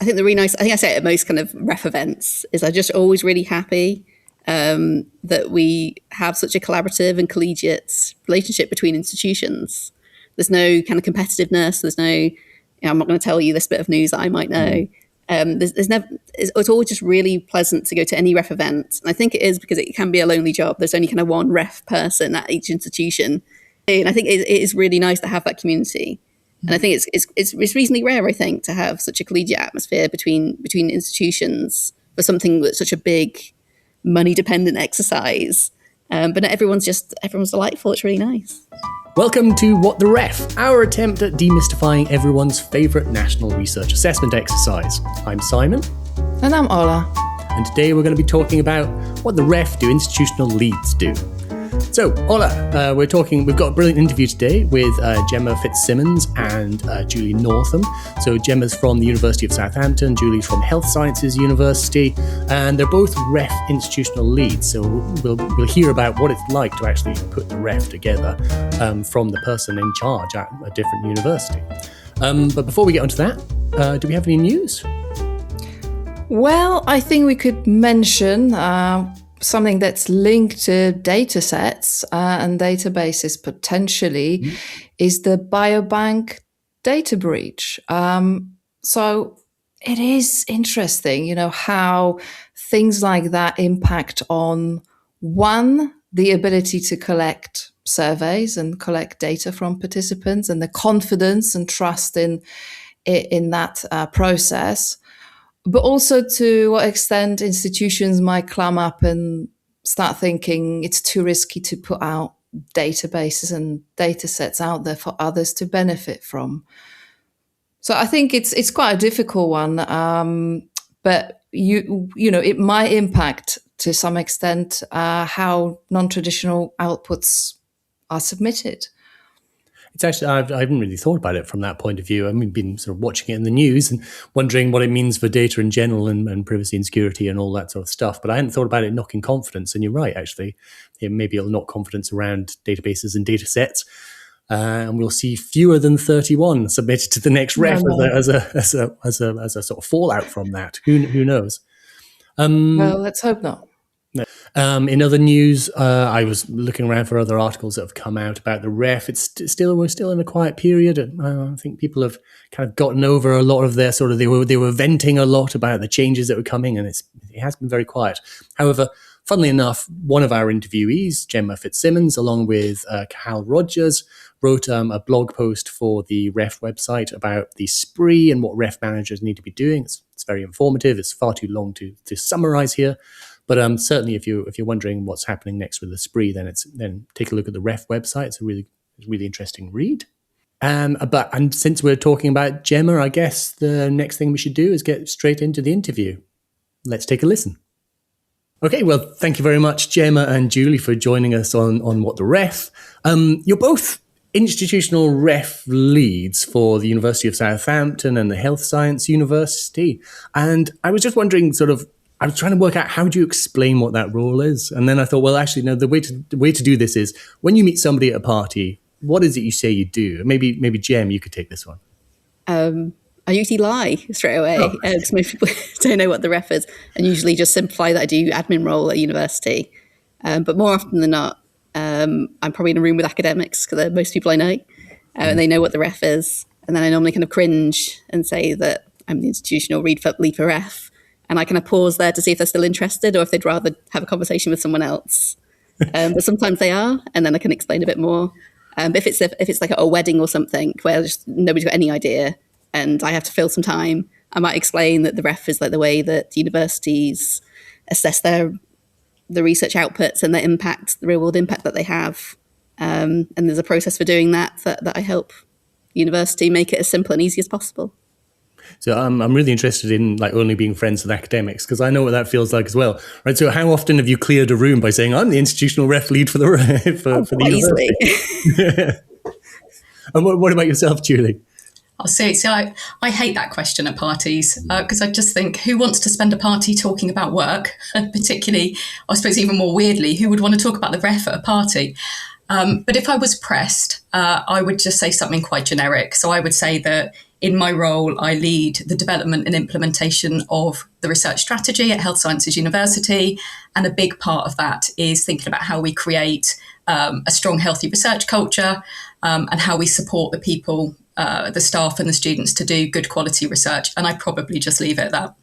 I think I think I say it at most kind of ref events, is I'm just always really happy that we have such a collaborative and collegiate relationship between institutions. There's no kind of competitiveness. There's no, I'm not going to tell you this bit of news that I might know. There's never. It's always just really pleasant to go to any ref event, and I think it is because it can be a lonely job. There's only kind of one ref person at each institution, and I think it is really nice to have that community. And I think it's reasonably rare, I think, to have such a collegiate atmosphere between institutions for something that's such a big money-dependent exercise. But everyone's delightful. It's really nice. Welcome to What the Ref, our attempt at demystifying everyone's favourite national research assessment exercise. I'm Simon. And I'm Ola. And today we're going to be talking about what the ref do institutional leads do. So, Ola, we've got a brilliant interview today with Gemma Fitzsimmons and Julie Northam. So Gemma's from the University of Southampton, Julie's from Health Sciences University, and they're both ref institutional leads. So we'll hear about what it's like to actually put the ref together from the person in charge at a different university. But before we get onto that, do we have any news? Well, I think we could mention something that's linked to data sets and databases potentially is the biobank data breach. So it is interesting, how things like that impact on, one, the ability to collect surveys and collect data from participants and the confidence and trust in that process. But also to what extent institutions might climb up and start thinking it's too risky to put out databases and data sets out there for others to benefit from. So I think it's quite a difficult one, but it might impact to some extent how non-traditional outputs are submitted. It's actually, I haven't really thought about it from that point of view. I mean, been sort of watching it in the news and wondering what it means for data in general and privacy and security and all that sort of stuff. But I hadn't thought about it knocking confidence. And you're right, actually. Maybe it'll knock confidence around databases and data sets. And we'll see fewer than 31 submitted to the next ref as a sort of fallout from that. Who knows? Well, let's hope not. In other news, I was looking around for other articles that have come out about the ref. We're still in a quiet period. I think people have kind of gotten over a lot of their sort of they were venting a lot about the changes that were coming, and it has been very quiet. However, funnily enough, one of our interviewees, Gemma Fitzsimmons, along with Cal Rogers, wrote a blog post for the ref website about the spree and what ref managers need to be doing. It's very informative. It's far too long to summarize here. But certainly, if you're wondering what's happening next with the spree, then take a look at the ref website. It's a really interesting read. And since we're talking about Gemma, I guess the next thing we should do is get straight into the interview. Let's take a listen. Okay, well, thank you very much, Gemma and Julie, for joining us on What the Ref. You're both institutional ref leads for the University of Southampton and the Health Science University, and I was just wondering, I was trying to work out how do you explain what that role is, and then I thought, well, actually, no. The way to do this is when you meet somebody at a party, what is it you say you do? Maybe Jem, you could take this one. I usually lie straight away because most people don't know what the ref is, and usually just simplify that I do admin role at university. But more often than not, I'm probably in a room with academics because they're most people I know, and they know what the ref is. And then I normally kind of cringe and say that I'm the institutional lead for ref. And I kind of pause there to see if they're still interested or if they'd rather have a conversation with someone else. But sometimes they are, and then I can explain a bit more. If it's like a wedding or something where just nobody's got any idea and I have to fill some time, I might explain that the ref is like the way that universities assess the research outputs and the real world impact that they have. And there's a process for doing that I help university make it as simple and easy as possible. So I'm really interested in only being friends with academics because I know what that feels like as well, right? So how often have you cleared a room by saying I'm the institutional ref lead for the university? Easily. And what about yourself, Julie? I'll say so. I hate that question at parties because I just think who wants to spend a party talking about work, and particularly, I suppose even more weirdly, who would want to talk about the ref at a party? But if I was pressed, I would just say something quite generic. So I would say that in my role, I lead the development and implementation of the research strategy at Health Sciences University. And a big part of that is thinking about how we create a strong, healthy research culture and how we support the people, the staff and the students to do good quality research. And I probably just leave it at that.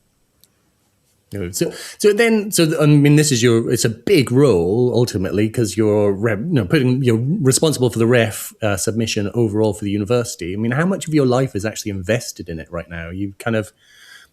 So I mean, it's a big role ultimately, because you're responsible for the ref submission overall for the university. I mean, how much of your life is actually invested in it right now? You kind of,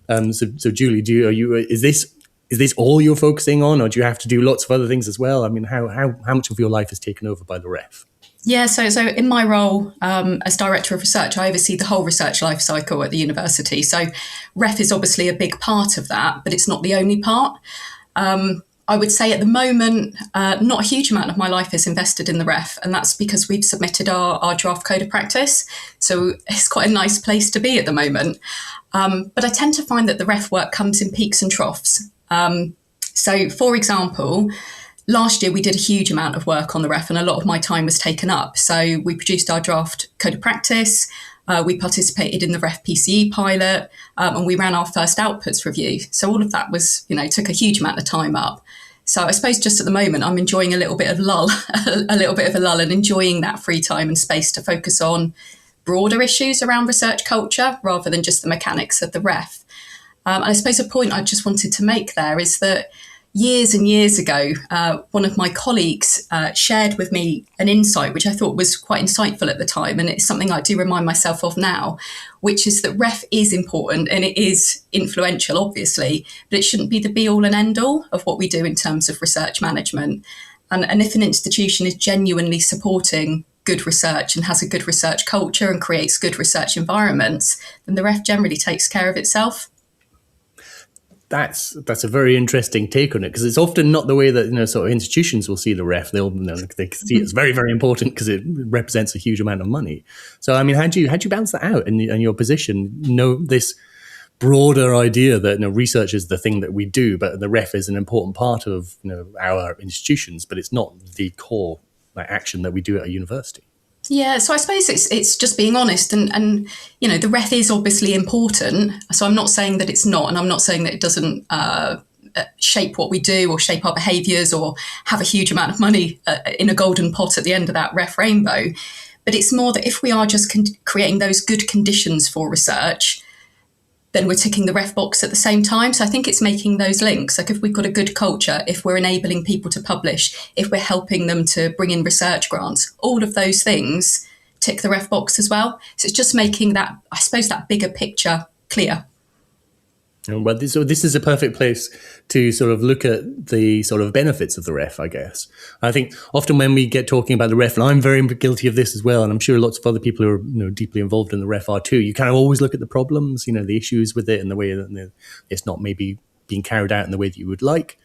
so Julie, is this all you're focusing on, or do you have to do lots of other things as well? I mean, how much of your life is taken over by the ref? Yeah, so in my role as Director of Research, I oversee the whole research life cycle at the university. So ref is obviously a big part of that, but it's not the only part. I would say at the moment, not a huge amount of my life is invested in the ref, and that's because we've submitted our draft code of practice. So it's quite a nice place to be at the moment. But I tend to find that the ref work comes in peaks and troughs. So, for example, last year, we did a huge amount of work on the ref and a lot of my time was taken up. So we produced our draft code of practice, we participated in the ref PCE pilot, and we ran our first outputs review. So all of that was, took a huge amount of time up. So I suppose just at the moment, I'm enjoying a little bit of a lull and enjoying that free time and space to focus on broader issues around research culture rather than just the mechanics of the ref. And I suppose a point I just wanted to make there is that years and years ago, one of my colleagues shared with me an insight which I thought was quite insightful at the time, and it's something I do remind myself of now, which is that ref is important and it is influential, obviously, but it shouldn't be the be-all and end-all of what we do in terms of research management. And if an institution is genuinely supporting good research and has a good research culture and creates good research environments, then the ref generally takes care of itself. That's a very interesting take on it, because it's often not the way that sort of institutions will see the ref. They see it as very, very important because it represents a huge amount of money. So I mean, how do you balance that out in your position? This broader idea that research is the thing that we do, but the ref is an important part of our institutions, but it's not the core action that we do at a university. Yeah, so I suppose it's just being honest and the ref is obviously important. So I'm not saying that it's not, and I'm not saying that it doesn't shape what we do or shape our behaviours or have a huge amount of money in a golden pot at the end of that ref rainbow. But it's more that if we are just creating those good conditions for research, then we're ticking the ref box at the same time. So I think it's making those links. Like if we've got a good culture, if we're enabling people to publish, if we're helping them to bring in research grants, all of those things tick the ref box as well. So it's just making that, I suppose, that bigger picture clear. Well, so this is a perfect place to sort of look at the sort of benefits of the ref, I guess. I think often when we get talking about the ref, and I'm very guilty of this as well, and I'm sure lots of other people who are deeply involved in the ref are too, you kind of always look at the problems, the issues with it and the way that it's not maybe being carried out in the way that you would like.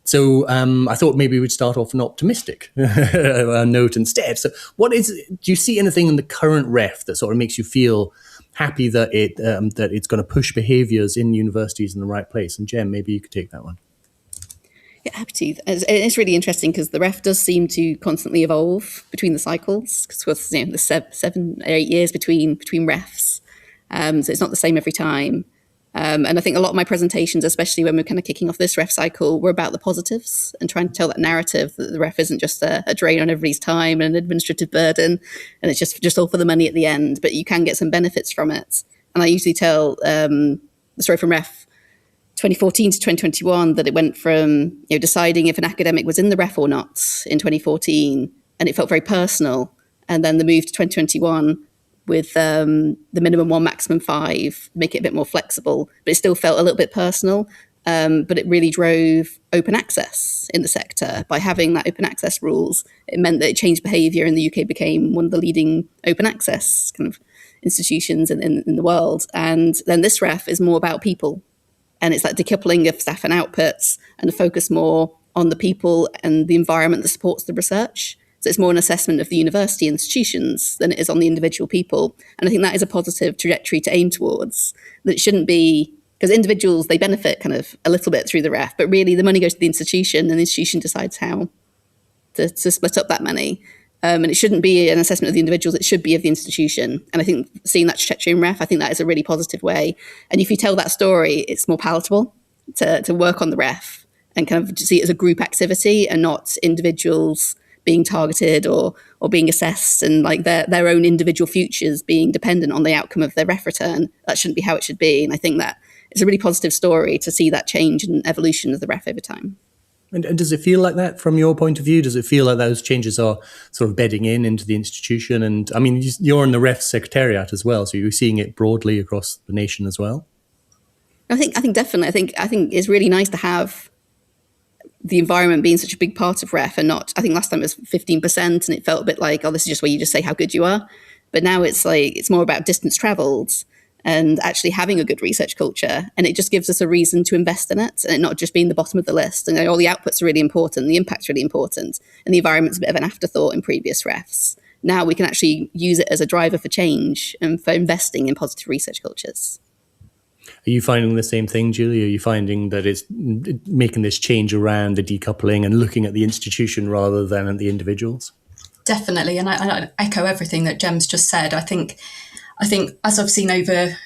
So I thought maybe we'd start off an optimistic note instead. So do you see anything in the current ref that sort of makes you feel happy that it's going to push behaviours in universities in the right place? And Gem, maybe you could take that one. Yeah, happy to. It's really interesting because the ref does seem to constantly evolve between the cycles. Because the 7 or 8 years between refs, so it's not the same every time. And I think a lot of my presentations, especially when we're kind of kicking off this ref cycle, were about the positives and trying to tell that narrative that the ref isn't just a drain on everybody's time and an administrative burden, and it's just all for the money at the end, but you can get some benefits from it. And I usually tell the story from ref 2014 to 2021 that it went from deciding if an academic was in the ref or not in 2014, and it felt very personal, and then the move to 2021 with the minimum 1, maximum 5, make it a bit more flexible, but it still felt a little bit personal. But it really drove open access in the sector. By having that open access rules, it meant that it changed behaviour, and the UK became one of the leading open access kind of institutions in the world. And then this ref is more about people, and it's like decoupling of staff and outputs and a focus more on the people and the environment that supports the research. So it's more an assessment of the university institutions than it is on the individual people. And I think that is a positive trajectory to aim towards. That it shouldn't be, because individuals, they benefit kind of a little bit through the ref, but really the money goes to the institution and the institution decides how to split up that money. And it shouldn't be an assessment of the individuals, it should be of the institution. And I think seeing that trajectory in ref, I think that is a really positive way. And if you tell that story, it's more palatable to work on the ref and kind of see it as a group activity and not individuals being targeted or being assessed and like their own individual futures being dependent on the outcome of their ref return. That shouldn't be how it should be. And I think that it's a really positive story to see that change and evolution of the ref over time. And does it feel like that from your point of view? Does it feel like those changes are sort of bedding into the institution? And I mean, you're in the ref secretariat as well, so you're seeing it broadly across the nation as well. I think definitely. I think it's really nice to have the environment being such a big part of ref and not. I think last time it was 15%, and it felt a bit like, oh, this is just where you just say how good you are. But now it's like it's more about distance travelled and actually having a good research culture. And it just gives us a reason to invest in it and it not just being the bottom of the list. And all the outputs are really important, the impact's really important, and the environment's a bit of an afterthought in previous refs. Now we can actually use it as a driver for change and for investing in positive research cultures. Are you finding the same thing, Julie? Are you finding that it's making this change around the decoupling and looking at the institution rather than at the individuals? Definitely. And I echo everything that Gem's just said. I think as I've seen over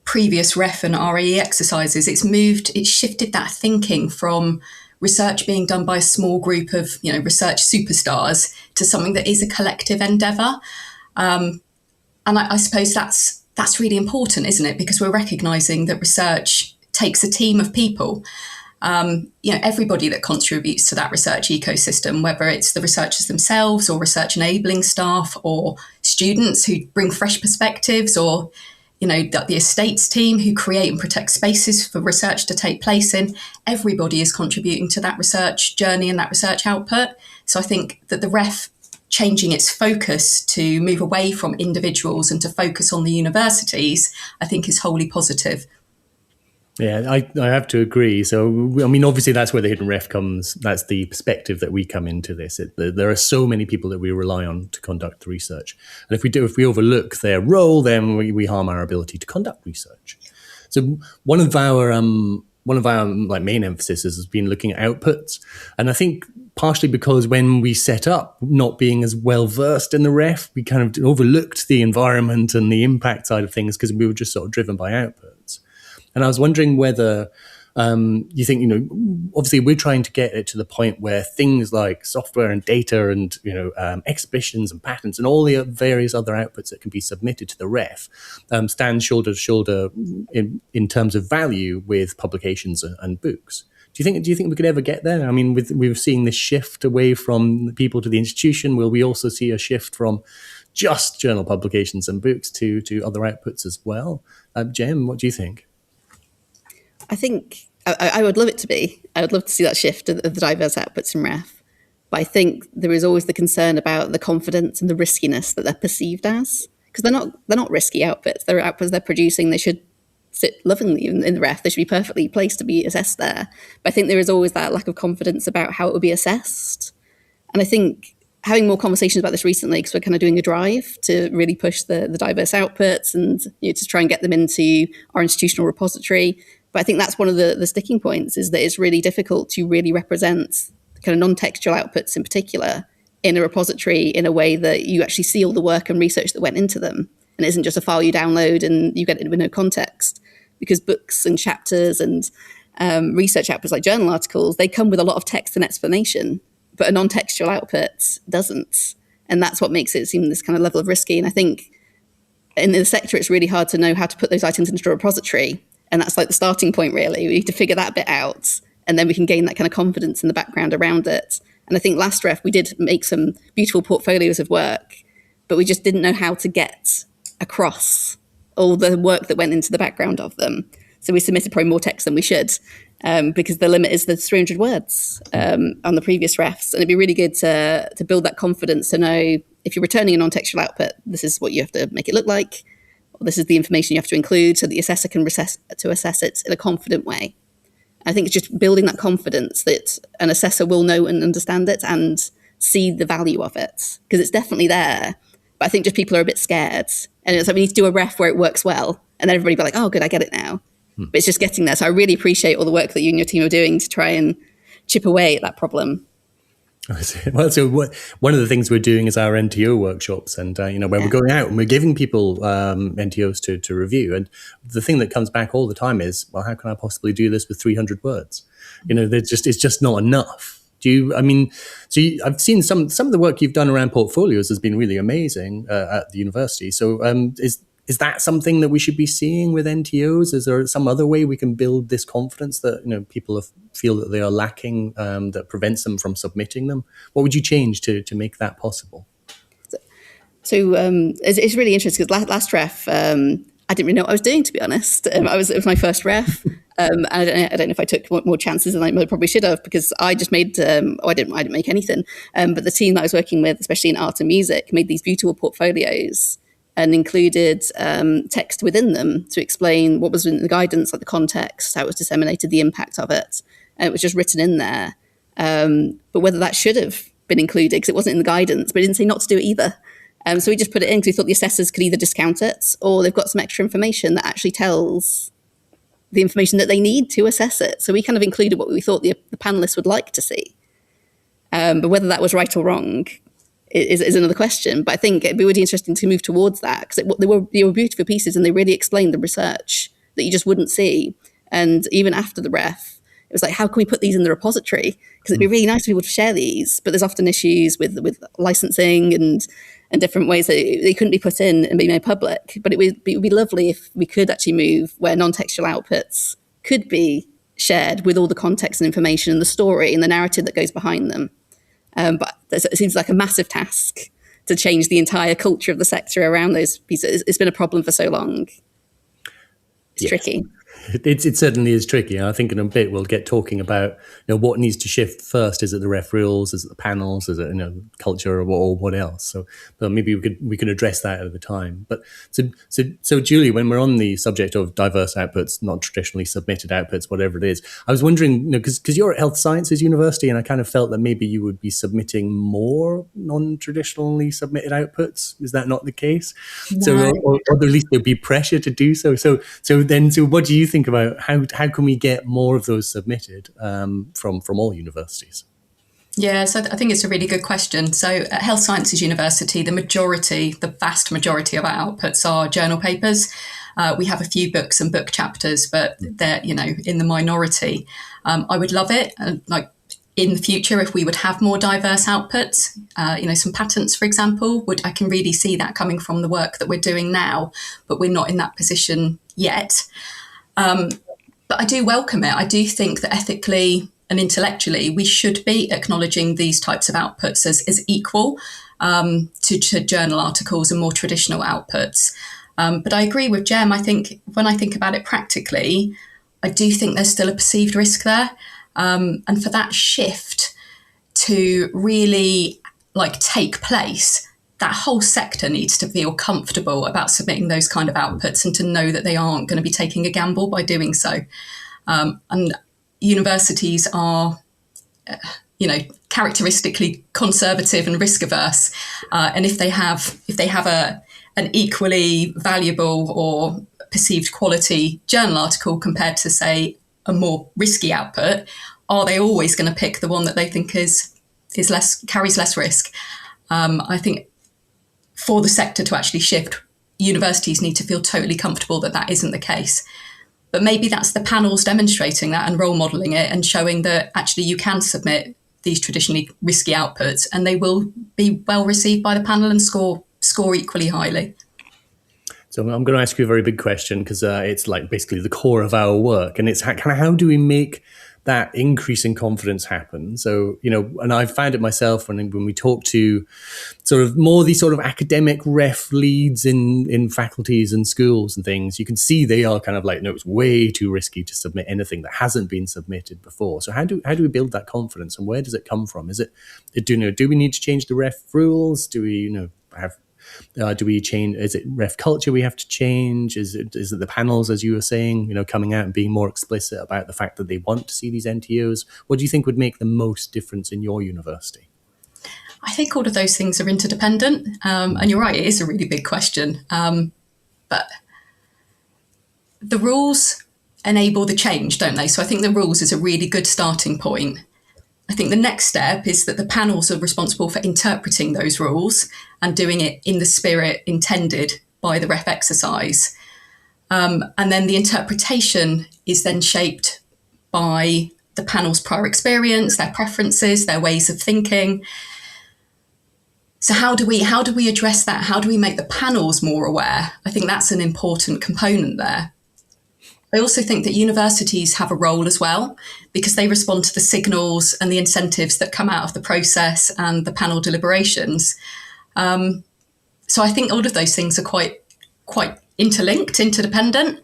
previous ref and RAE exercises, it's shifted that thinking from research being done by a small group of, research superstars to something that is a collective endeavour. And I suppose that's really important, isn't it? Because we're recognising that research takes a team of people. Everybody that contributes to that research ecosystem, whether it's the researchers themselves or research enabling staff or students who bring fresh perspectives or, the estates team who create and protect spaces for research to take place in, everybody is contributing to that research journey and that research output. So I think that the ref changing its focus to move away from individuals and to focus on the universities, I think is wholly positive. Yeah, I have to agree. So, I mean, obviously that's where the hidden ref comes. That's the perspective that we come into this. There are so many people that we rely on to conduct the research. And if we overlook their role, then we harm our ability to conduct research. So one of our main emphasis has been looking at outputs. And I think partially because when we set up not being as well versed in the ref, we kind of overlooked the environment and the impact side of things because we were just sort of driven by outputs. And I was wondering whether you think, obviously we're trying to get it to the point where things like software and data and, exhibitions and patents and all the various other outputs that can be submitted to the ref stand shoulder to shoulder in terms of value with publications and books. Do you think we could ever get there? I mean, we're seeing this shift away from the people to the institution. Will we also see a shift from just journal publications and books to other outputs as well? Gem, what do you think? I think I would love it to be. I would love to see that shift of the diverse outputs in ref. But I think there is always the concern about the confidence and the riskiness that they're perceived as. Because they're not risky outputs. They're outputs they're producing. They should sit lovingly in the ref. They should be perfectly placed to be assessed there. But I think there is always that lack of confidence about how it will be assessed. And I think having more conversations about this recently, because we're kind of doing a drive to really push the diverse outputs and to try and get them into our institutional repository. But I think that's one of the sticking points, is that it's really difficult to really represent the kind of non-textual outputs in particular in a repository in a way that you actually see all the work and research that went into them. And it isn't just a file you download and you get it with no context. Because books and chapters and research outputs like journal articles, they come with a lot of text and explanation, but a non-textual output doesn't. And that's what makes it seem this kind of level of risky. And I think in the sector, it's really hard to know how to put those items into a repository. And that's like the starting point, really. We need to figure that bit out, and then we can gain that kind of confidence in the background around it. And I think last ref, we did make some beautiful portfolios of work, but we just didn't know how to get across all the work that went into the background of them. So we submitted probably more text than we should, because the limit is the 300 words on the previous refs. And it'd be really good to build that confidence to know if you're returning a non-textual output, this is what you have to make it look like. This is the information you have to include so that the assessor can assess it in a confident way. I think it's just building that confidence that an assessor will know and understand it and see the value of it, because it's definitely there. But I think just people are a bit scared. And it's like we need to do a ref where it works well. And then everybody will be like, oh, good, I get it now. But it's just getting there. So I really appreciate all the work that you and your team are doing to try and chip away at that problem. Well, so one of the things we're doing is our NTO workshops, and where we're going out and we're giving people NTOs to review. And the thing that comes back all the time is, well, how can I possibly do this with 300 words? It's just not enough. I've seen some of the work you've done around portfolios has been really amazing at the university. So is that something that we should be seeing with NTOs? Is there some other way we can build this confidence that people feel that they are lacking that prevents them from submitting them? What would you change to make that possible? So it's really interesting because last ref, I didn't really know what I was doing, to be honest. It was my first ref. And I don't know if I took more chances than I probably should have, because I just made, I didn't make anything. But the team that I was working with, especially in art and music, made these beautiful portfolios and included text within them to explain what was in the guidance, like the context, how it was disseminated, the impact of it. And it was just written in there. But whether that should have been included, because it wasn't in the guidance, but it didn't say not to do it either. So we just put it in because we thought the assessors could either discount it or they've got some extra information that actually tells the information that they need to assess it. So we kind of included what we thought the panelists would like to see. But whether that was right or wrong is another question. But I think it'd be really interesting to move towards that, because they were beautiful pieces and they really explained the research that you just wouldn't see. And even after the ref, it was like, how can we put these in the repository? Because it'd be really nice for people to share these, but there's often issues with licensing and different ways that they couldn't be put in and be made public. But it would be lovely if we could actually move where non-textual outputs could be shared with all the context and information and the story and the narrative that goes behind them. But it seems like a massive task to change the entire culture of the sector around those pieces. It's been a problem for so long. It's tricky. It certainly is tricky. I think in a bit we'll get talking about what needs to shift first. Is it the ref rules? Is it the panels? Is it culture or what else? So maybe we can address that at the time. But so Julie, when we're on the subject of diverse outputs, not traditionally submitted outputs, whatever it is, I was wondering, because you're at Health Sciences University, and I kind of felt that maybe you would be submitting more non-traditionally submitted outputs. Is that not the case? No. So or at least there'd be pressure to do so. So what do you think about how can we get more of those submitted from all universities? Yeah, so I think it's a really good question. So at Health Sciences University, the vast majority of our outputs are journal papers. We have a few books and book chapters, but they're in the minority. I would love it, like in the future, if we would have more diverse outputs. Some patents, for example, I can really see that coming from the work that we're doing now, but we're not in that position yet. But I do welcome it. I do think that ethically and intellectually, we should be acknowledging these types of outputs as equal to journal articles and more traditional outputs. But I agree with Gem. I think when I think about it practically, I do think there's still a perceived risk there. And for that shift to really take place, that whole sector needs to feel comfortable about submitting those kind of outputs and to know that they aren't going to be taking a gamble by doing so. And universities are, characteristically conservative and risk averse. And if they have an equally valuable or perceived quality journal article compared to, say, a more risky output, are they always going to pick the one that they think carries less risk? I think for the sector to actually shift, universities need to feel totally comfortable that isn't the case. But maybe that's the panels demonstrating that and role modelling it and showing that actually you can submit these traditionally risky outputs and they will be well received by the panel and score equally highly. So I'm going to ask you a very big question, because it's basically the core of our work, and it's how do we make that increase in confidence happen? So, and I've found it myself when we talk to sort of more these sort of academic ref leads in faculties and schools and things, you can see they are kind of no, it's way too risky to submit anything that hasn't been submitted before. So how do we build that confidence, and where does it come from? Is it, do we need to change the ref rules? Do we, do we change? Is it ref culture we have to change? Is it the panels, as you were saying, coming out and being more explicit about the fact that they want to see these NTOs? What do you think would make the most difference in your university? I think all of those things are interdependent. And you're right, it is a really big question. But the rules enable the change, don't they? So I think the rules is a really good starting point. I think the next step is that the panels are responsible for interpreting those rules and doing it in the spirit intended by the ref exercise. And then the interpretation is then shaped by the panel's prior experience, their preferences, their ways of thinking. So how do we address that? How do we make the panels more aware? I think that's an important component there. I also think that universities have a role as well, because they respond to the signals and the incentives that come out of the process and the panel deliberations. So I think all of those things are quite interlinked, interdependent.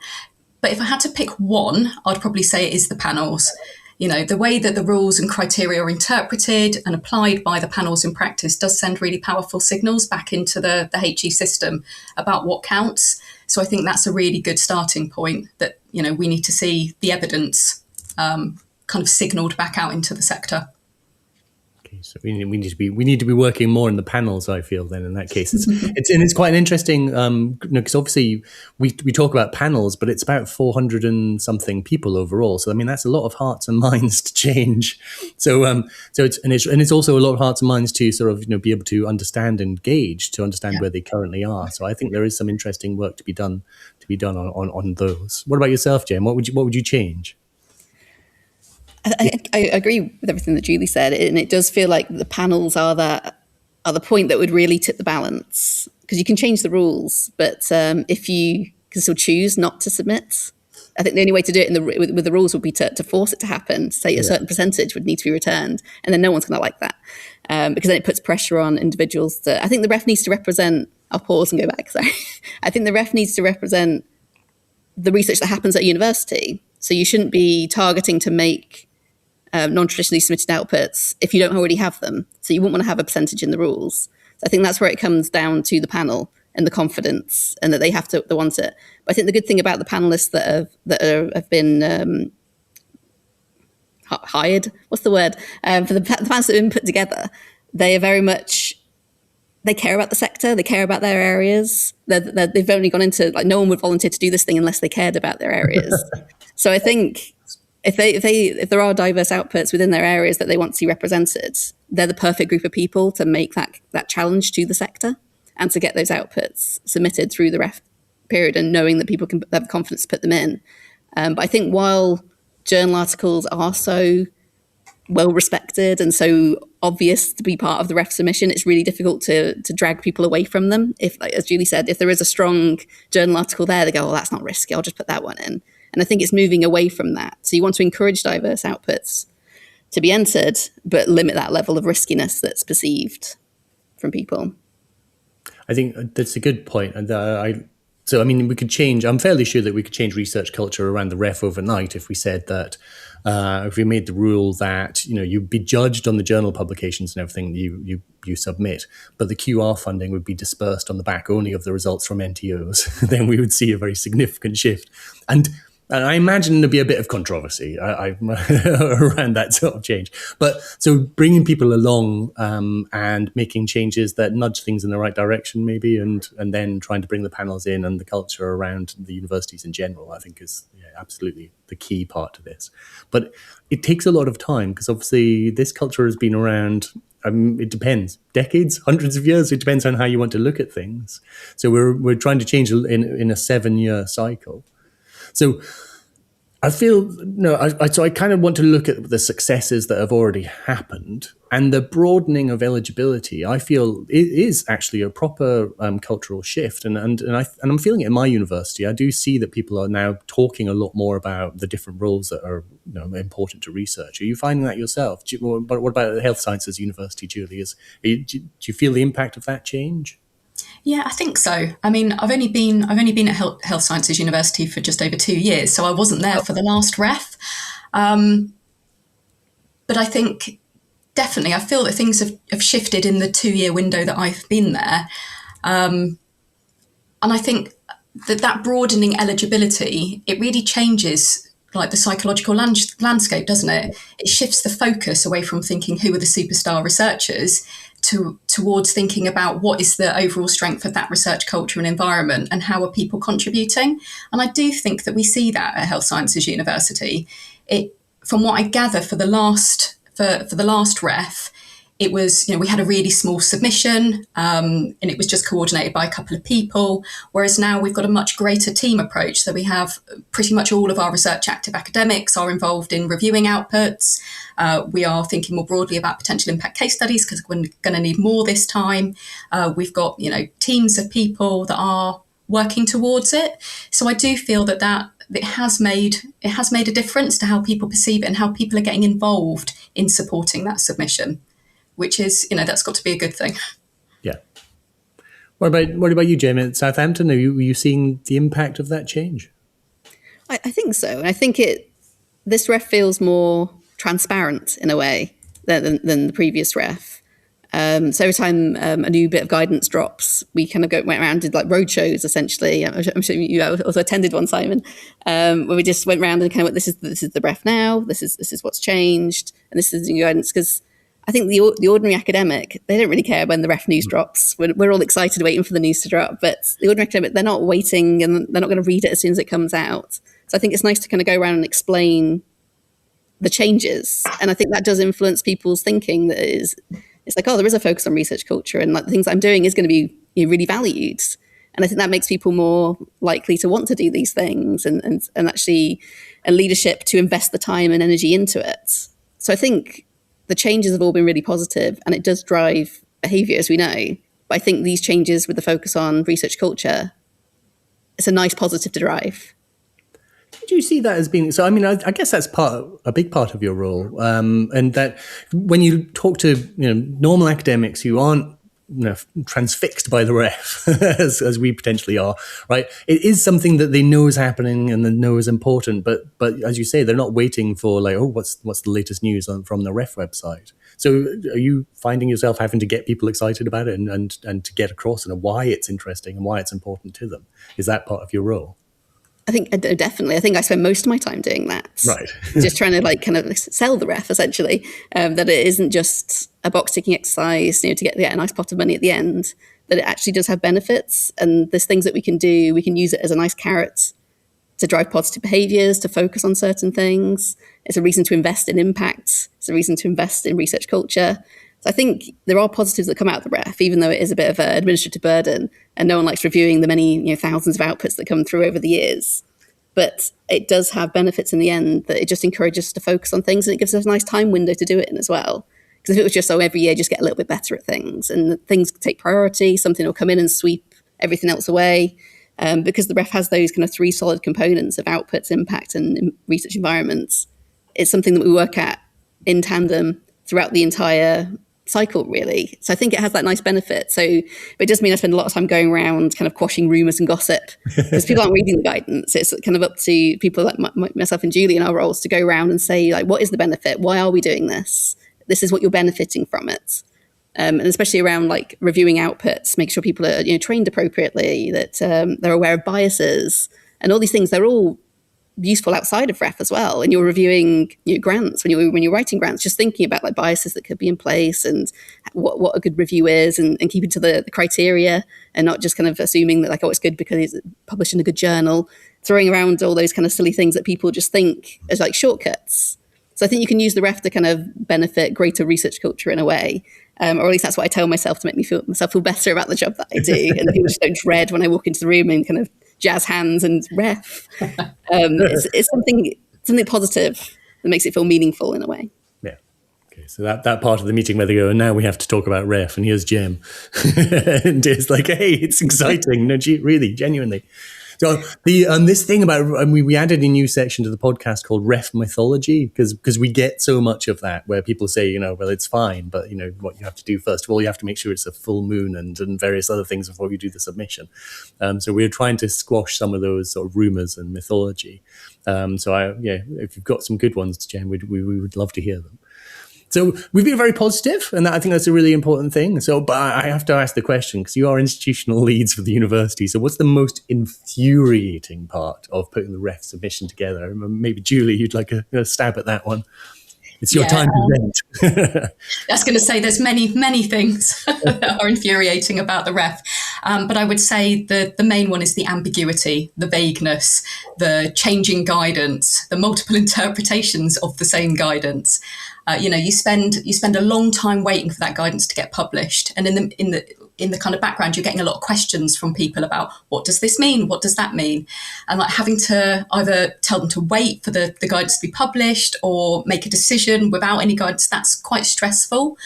But if I had to pick one, I'd probably say it is the panels. You know, the way that the rules and criteria are interpreted and applied by the panels in practice does send really powerful signals back into the HE system about what counts. So I think that's a really good starting point, that, you know, we need to see the evidence kind of signalled back out into the sector. Okay, so we need to be working more in the panels, I feel, then in that case. It's quite an interesting, because obviously we talk about panels, but it's about 400 and something people overall. So I mean, that's a lot of hearts and minds to change. So it's also a lot of hearts and minds to sort of, you know, be able to understand and gauge, to understand where they currently are. So I think there is some interesting work to be done on those. What about yourself, Jem? What would you change? I agree with everything that Julie said, and it does feel like the panels are the point that would really tip the balance, because you can change the rules, but if you can still choose not to submit, I think the only way to do it with the rules would be to force it to happen. Say a certain percentage would need to be returned, and then no one's going to like that, because then it puts pressure on individuals. I think the ref needs to represent. I'll pause and go back. Sorry. I think the ref needs to represent the research that happens at university. So you shouldn't be targeting to make non-traditionally submitted outputs if you don't already have them. So you wouldn't want to have a percentage in the rules. So I think that's where it comes down to the panel and the confidence, and that they have to want it. But I think the good thing about the panelists that have been hired, what's the word, for the panels that have been put together, they are very much, they care about the sector, they care about their areas. They've only gone into, like, no one would volunteer to do this thing unless they cared about their areas. So I think if there are diverse outputs within their areas that they want to see represented, they're the perfect group of people to make that challenge to the sector and to get those outputs submitted through the ref period, and knowing that people can have confidence to put them in. But I think while journal articles are so well respected and so obvious to be part of the ref submission, it's really difficult to drag people away from them. If, like, as Julie said, if there is a strong journal article there, they go, oh, that's not risky, I'll just put that one in. And I think it's moving away from that. So you want to encourage diverse outputs to be entered, but limit that level of riskiness that's perceived from people. I think that's a good point. And so, I mean, we could change, I'm fairly sure that we could change research culture around the ref overnight if we said that, if we made the rule that, you know, you'd be judged on the journal publications and everything you submit, but the QR funding would be dispersed on the back only of the results from NTOs. Then we would see a very significant shift. And I imagine there'd be a bit of controversy around that sort of change. But so bringing people along and making changes that nudge things in the right direction, maybe, and then trying to bring the panels in and the culture around the universities in general, I think is absolutely the key part to this. But it takes a lot of time, because obviously this culture has been around. It depends, decades, hundreds of years. It depends on how you want to look at things. So we're trying to change in a 7-year cycle. So I feel, I kind of want to look at the successes that have already happened, and the broadening of eligibility, I feel, it is actually a proper cultural shift. And I'm feeling it in my university. I do see that people are now talking a lot more about the different roles that are, you know, important to research. Are you finding that yourself? What about the Health Sciences University, Julie? Do you feel the impact of that change? Yeah, I think so. I mean, I've only been at Health Sciences University for just over 2 years, so I wasn't there for the last ref. But I think definitely, I feel that things have shifted in the 2-year window that I've been there. And I think that broadening eligibility, it really changes, like, the psychological landscape, doesn't it? It shifts the focus away from thinking who are the superstar researchers towards thinking about what is the overall strength of that research culture and environment, and how are people contributing. And I do think that we see that at Health Sciences University. From what I gather, for the last for the last ref, it was, we had a really small submission, and it was just coordinated by a couple of people. Whereas now we've got a much greater team approach. So we have pretty much all of our research active academics are involved in reviewing outputs. We are thinking more broadly about potential impact case studies because we're going to need more this time. We've got, teams of people that are working towards it. So I do feel that it has made a difference to how people perceive it and how people are getting involved in supporting that submission, which is, that's got to be a good thing. Yeah. What about you, Gemma, at Southampton? Are you seeing the impact of that change? I think so. And I think this ref feels more transparent in a way than the previous ref. So every time a new bit of guidance drops, we kind of went around, did like road shows essentially. I'm sure you also attended one, Simon, where we just went around and kind of went, this is the ref now, this is what's changed, and this is the new guidance. Because I think the ordinary academic, they don't really care when the ref news drops. We're all excited waiting for the news to drop, but the ordinary academic, they're not waiting and they're not going to read it as soon as it comes out. So I think it's nice to kind of go around and explain the changes, and I think that does influence people's thinking. It's like, oh, there is a focus on research culture, and like the things I'm doing is going to be really valued. And I think that makes people more likely to want to do these things and actually a leadership to invest the time and energy into it. So I think the changes have all been really positive, and it does drive behaviour, as we know. But I think these changes with the focus on research culture, it's a nice positive to drive. Do you see that as being, so I mean, I guess that's a big part of your role, and that when you talk to normal academics who aren't transfixed by the ref as we potentially are, right? It is something that they know is happening and they know is important, but as you say, they're not waiting for like, oh, what's the latest news from the ref website. So are you finding yourself having to get people excited about it and to get across why it's interesting and why it's important to them? Is that part of your role? I think definitely. I think I spend most of my time doing that. Right. Just trying to kind of sell the ref essentially, that it isn't just a box ticking exercise, to get a nice pot of money at the end, that it actually does have benefits. And there's things that we can do. We can use it as a nice carrot to drive positive behaviors, to focus on certain things. It's a reason to invest in impact. It's a reason to invest in research culture. So I think there are positives that come out of the ref, even though it is a bit of an administrative burden and no one likes reviewing the many thousands of outputs that come through over the years. But it does have benefits in the end, that it just encourages us to focus on things, and it gives us a nice time window to do it in as well. Because if it was just, every year just get a little bit better at things and things take priority, something will come in and sweep everything else away. Because the ref has those kind of three solid components of outputs, impact and research environments, it's something that we work at in tandem throughout the entire cycle, really. So I think it has that nice benefit. But it does mean I spend a lot of time going around kind of quashing rumours and gossip because people aren't reading the guidance. It's kind of up to people like myself and Julie in our roles to go around and say, like, what is the benefit? Why are we doing this? This is what you're benefiting from it. And especially around like reviewing outputs, make sure people are trained appropriately, that they're aware of biases and all these things. They're all useful outside of ref as well. And you're reviewing grants, when you're writing grants, just thinking about like biases that could be in place and what a good review is, and keeping to the criteria and not just kind of assuming that like, oh, it's good because it's published in a good journal, throwing around all those kind of silly things that people just think as like shortcuts. So I think you can use the ref to kind of benefit greater research culture in a way. Or at least that's what I tell myself to make myself feel better about the job that I do. And people just don't dread when I walk into the room and kind of jazz hands and ref. It's something positive that makes it feel meaningful in a way. Yeah. Okay. So that part of the meeting where they go, and now we have to talk about ref, and here's Gem. And it's like, hey, it's exciting. No, really, genuinely. So this thing about, we added a new section to the podcast called Ref Mythology, because we get so much of that where people say, well, it's fine, but what you have to do first of all, you have to make sure it's a full moon and various other things before you do the submission. So we're trying to squash some of those sort of rumors and mythology. If you've got some good ones, Jen, we would love to hear them. So we've been very positive, and I think that's a really important thing. So, but I have to ask the question, because you are institutional leads for the university. So what's the most infuriating part of putting the ref submission together? Maybe Julie, you'd like a stab at that one. It's your time to vent. I was going to say there's many things that are infuriating about the ref. But I would say the main one is the ambiguity, the vagueness, the changing guidance, the multiple interpretations of the same guidance. You spend a long time waiting for that guidance to get published, and in the kind of background, you're getting a lot of questions from people about what does this mean, what does that mean, and like having to either tell them to wait for the guidance to be published or make a decision without any guidance. That's quite stressful.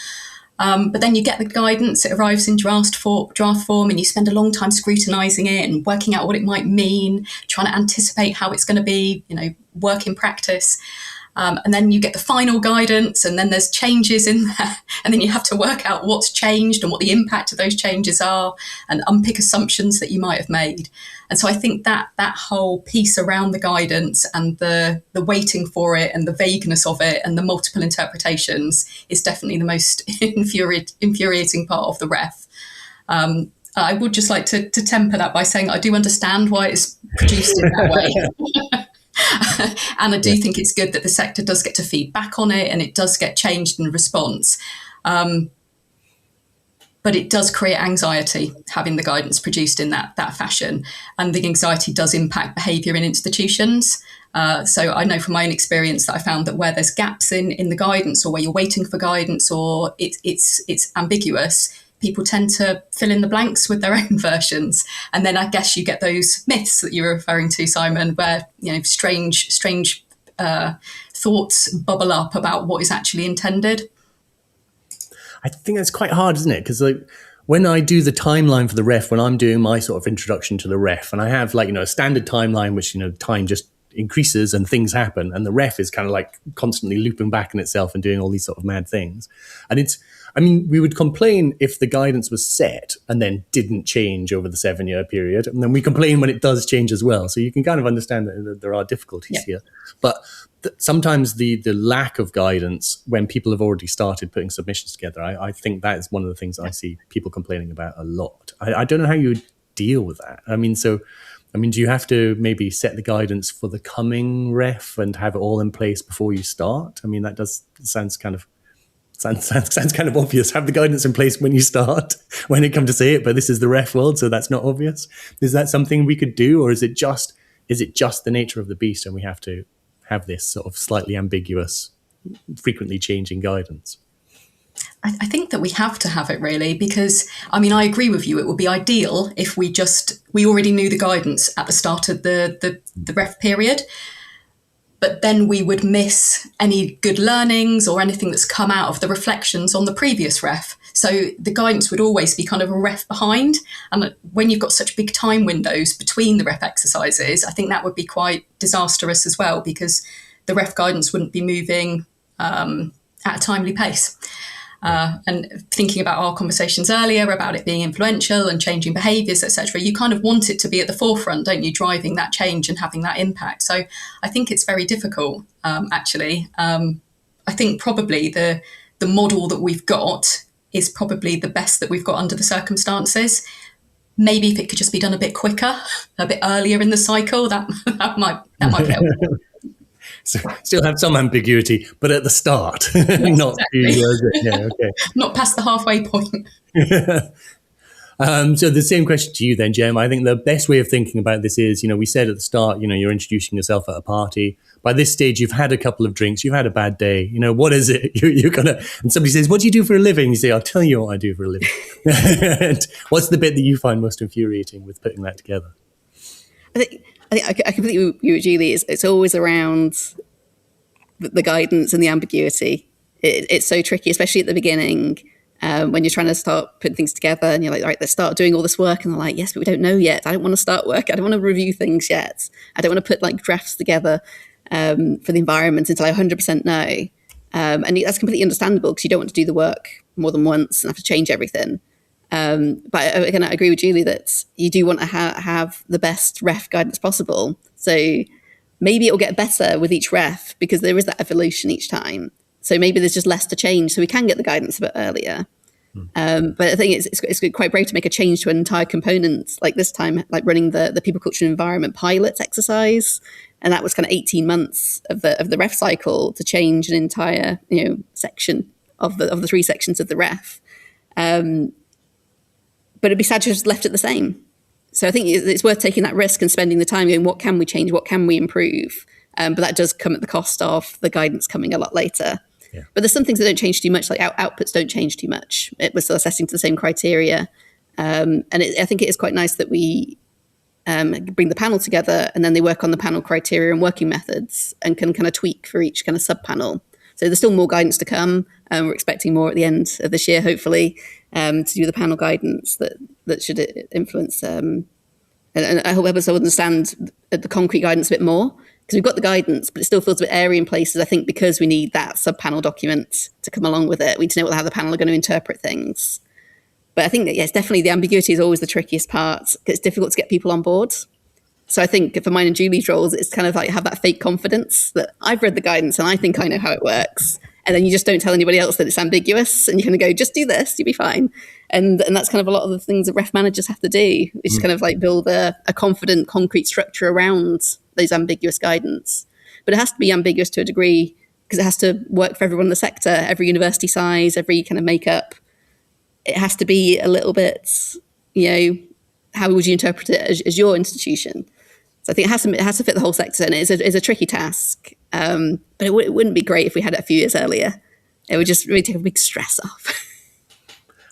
But then you get the guidance, it arrives in draft form, and you spend a long time scrutinising it and working out what it might mean, trying to anticipate how it's going to be, work in practice. And then you get the final guidance, and then there's changes in there, and then you have to work out what's changed and what the impact of those changes are, and unpick assumptions that you might have made. And so I think that whole piece around the guidance and the waiting for it and the vagueness of it and the multiple interpretations is definitely the most infuriating part of the ref. I would just like to temper that by saying I do understand why it's produced in that way. And I do think it's good that the sector does get to feed back on it and it does get changed in response. But it does create anxiety having the guidance produced in that fashion. And the anxiety does impact behaviour in institutions. So I know from my own experience that I found that where there's gaps in the guidance, or where you're waiting for guidance, or it's ambiguous, people tend to fill in the blanks with their own versions. And then I guess you get those myths that you were referring to, Simon, where strange thoughts bubble up about what is actually intended. I think that's quite hard, isn't it? Because when I do the timeline for the ref, when I'm doing my sort of introduction to the ref, and I have a standard timeline, which time just increases and things happen, and the ref is kind of like constantly looping back in itself and doing all these sort of mad things. And we would complain if the guidance was set and then didn't change over the 7-year period. And then we complain when it does change as well. So you can kind of understand that there are difficulties here. But sometimes the lack of guidance when people have already started putting submissions together, I think that is one of the things I see people complaining about a lot. I don't know how you would deal with that. Do you have to maybe set the guidance for the coming ref and have it all in place before you start? Sounds kind of obvious. Have the guidance in place when you start, when it comes to say it, but this is the ref world, so that's not obvious. Is that something we could do, or is it just the nature of the beast and we have to have this sort of slightly ambiguous, frequently changing guidance? I think that we have to have it, really, because I agree with you. It would be ideal if we already knew the guidance at the start of the ref period. But then we would miss any good learnings or anything that's come out of the reflections on the previous ref. So the guidance would always be kind of a ref behind. And when you've got such big time windows between the ref exercises, I think that would be quite disastrous as well, because the ref guidance wouldn't be moving at a timely pace. And thinking about our conversations earlier about it being influential and changing behaviours, etc., you kind of want it to be at the forefront, don't you, driving that change and having that impact. So I think it's very difficult, actually. I think probably the model that we've got is probably the best that we've got under the circumstances. Maybe if it could just be done a bit quicker, a bit earlier in the cycle, that might help. So still have some ambiguity, but at the start, not not past the halfway point. So the same question to you then, Gem. I think the best way of thinking about this is, we said at the start, you're introducing yourself at a party. By this stage, you've had a couple of drinks, you've had a bad day. What is it? You're gonna, and somebody says, "What do you do for a living?" You say, "I'll tell you what I do for a living." And what's the bit that you find most infuriating with putting that together? I completely agree with Julie. It's always around the guidance and the ambiguity. It's so tricky, especially at the beginning, when you're trying to start putting things together and you're like, right, let's start doing all this work. And they're like, yes, but we don't know yet. I don't want to start work. I don't want to review things yet. I don't want to put drafts together for the environment until I 100% know. And that's completely understandable, because you don't want to do the work more than once and have to change everything. But again, I agree with Julie that you do want to have the best ref guidance possible. So maybe it'll get better with each ref, because there is that evolution each time. So maybe there's just less to change, so we can get the guidance a bit earlier. But I think it's quite brave to make a change to an entire component, like this time, like running the people, culture, and environment pilot exercise. And that was kind of 18 months of the ref cycle to change an entire section of the 3 sections of the ref. but it'd be sad to just left it the same. So I think it's worth taking that risk and spending the time going, what can we change? What can we improve? But that does come at the cost of the guidance coming a lot later. Yeah. But there's some things that don't change too much, like outputs don't change too much. We're still assessing to the same criteria. I think it is quite nice that we bring the panel together and then they work on the panel criteria and working methods and can kind of tweak for each kind of sub-panel. So there's still more guidance to come. We're expecting more at the end of this year, hopefully, to do the panel guidance that should influence. And I hope others will understand the concrete guidance a bit more, because we've got the guidance, but it still feels a bit airy in places, I think, because we need that sub-panel document to come along with it. We need to know how the panel are going to interpret things. But I think that, yes, definitely the ambiguity is always the trickiest part. It's difficult to get people on board. So I think for mine and Julie's roles, it's kind of like have that fake confidence that I've read the guidance and I think I know how it works. And then you just don't tell anybody else that it's ambiguous and you're going to go, just do this, you'll be fine. And that's kind of a lot of the things that ref managers have to do, is kind of like build a confident, concrete structure around those ambiguous guidance. But it has to be ambiguous to a degree because it has to work for everyone in the sector, every university size, every kind of makeup. It has to be a little bit, how would you interpret it as your institution? So I think it has to fit the whole sector, and it's a tricky task. But it wouldn't be great if we had it a few years earlier. It would just really take a big stress off.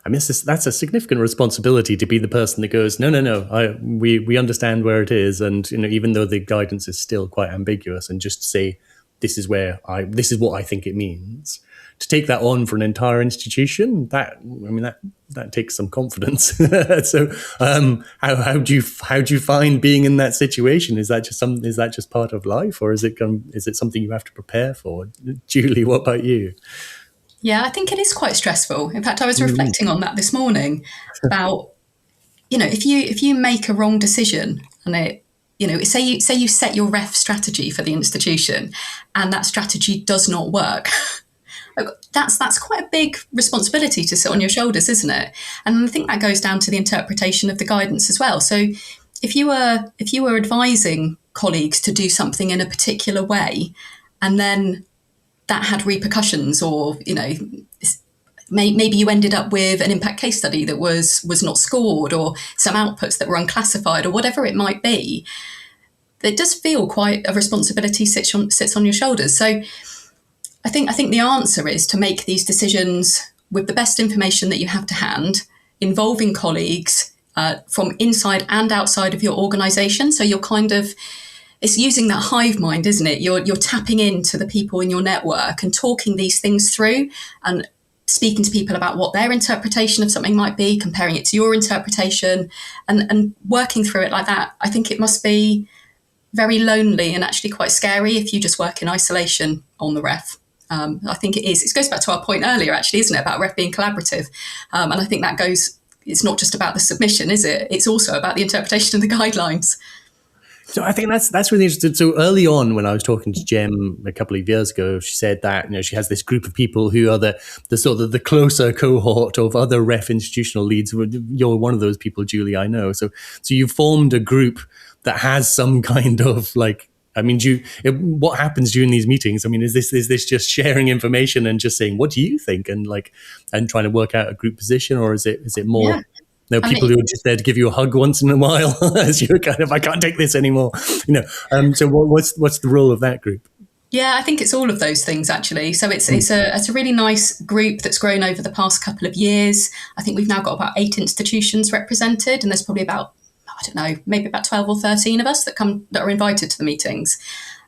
I mean, that's a significant responsibility to be the person that goes, no, we understand where it is, and even though the guidance is still quite ambiguous, and just say this is what I think it means. To take that on for an entire institution, that takes some confidence. So, how do you find being in that situation? Is that just part of life, or is it something you have to prepare for? Julie, what about you? Yeah, I think it is quite stressful. In fact, I was reflecting on that this morning about, if you make a wrong decision and say you set your ref strategy for the institution and that strategy does not work. That's quite a big responsibility to sit on your shoulders, isn't it? And I think that goes down to the interpretation of the guidance as well. So if you were advising colleagues to do something in a particular way, and then that had repercussions, or maybe you ended up with an impact case study that was not scored, or some outputs that were unclassified, or whatever it might be, it does feel quite a responsibility sits on your shoulders. So I think the answer is to make these decisions with the best information that you have to hand, involving colleagues from inside and outside of your organisation. So you're it's using that hive mind, isn't it? You're tapping into the people in your network and talking these things through and speaking to people about what their interpretation of something might be, comparing it to your interpretation, and working through it like that. I think it must be very lonely and actually quite scary if you just work in isolation on the ref. I think it is. It goes back to our point earlier, actually, isn't it, about ref being collaborative? And I think it's not just about the submission, is it? It's also about the interpretation of the guidelines. So I think that's really interesting. So early on, when I was talking to Gem a couple of years ago, she said that she has this group of people who are the sort of the closer cohort of other ref institutional leads. You're one of those people, Julie, I know. So you formed a group that has some kind of what happens during these meetings? I mean, is this just sharing information and just saying, what do you think? And trying to work out a group position, or is it more? Yeah. No, people who are just there to give you a hug once in a while as you're kind of, I can't take this anymore. So what's the role of that group? Yeah, I think it's all of those things, actually. So it's a really nice group that's grown over the past couple of years. I think we've now got about 8 institutions represented, and there's probably about, I don't know, maybe about 12 or 13 of us that are invited to the meetings.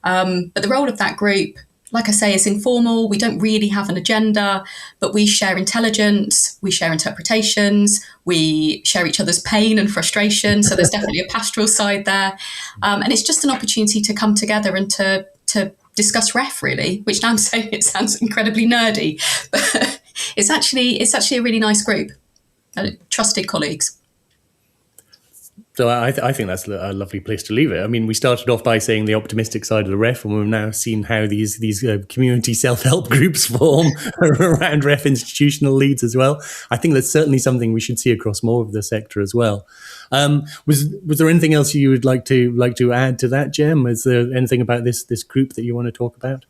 But the role of that group, like I say, is informal. We don't really have an agenda, but we share intelligence, we share interpretations, we share each other's pain and frustration. So there's definitely a pastoral side there. And it's just an opportunity to come together and to discuss ref, really, which now I'm saying it sounds incredibly nerdy, but it's actually a really nice group, trusted colleagues. So I think that's a lovely place to leave it. I mean, we started off by saying the optimistic side of the ref, and we've now seen how these community self-help groups form around ref institutional leads as well. I think that's certainly something we should see across more of the sector as well. Was there anything else you would like to add to that, Gem? Is there anything about this group that you want to talk about?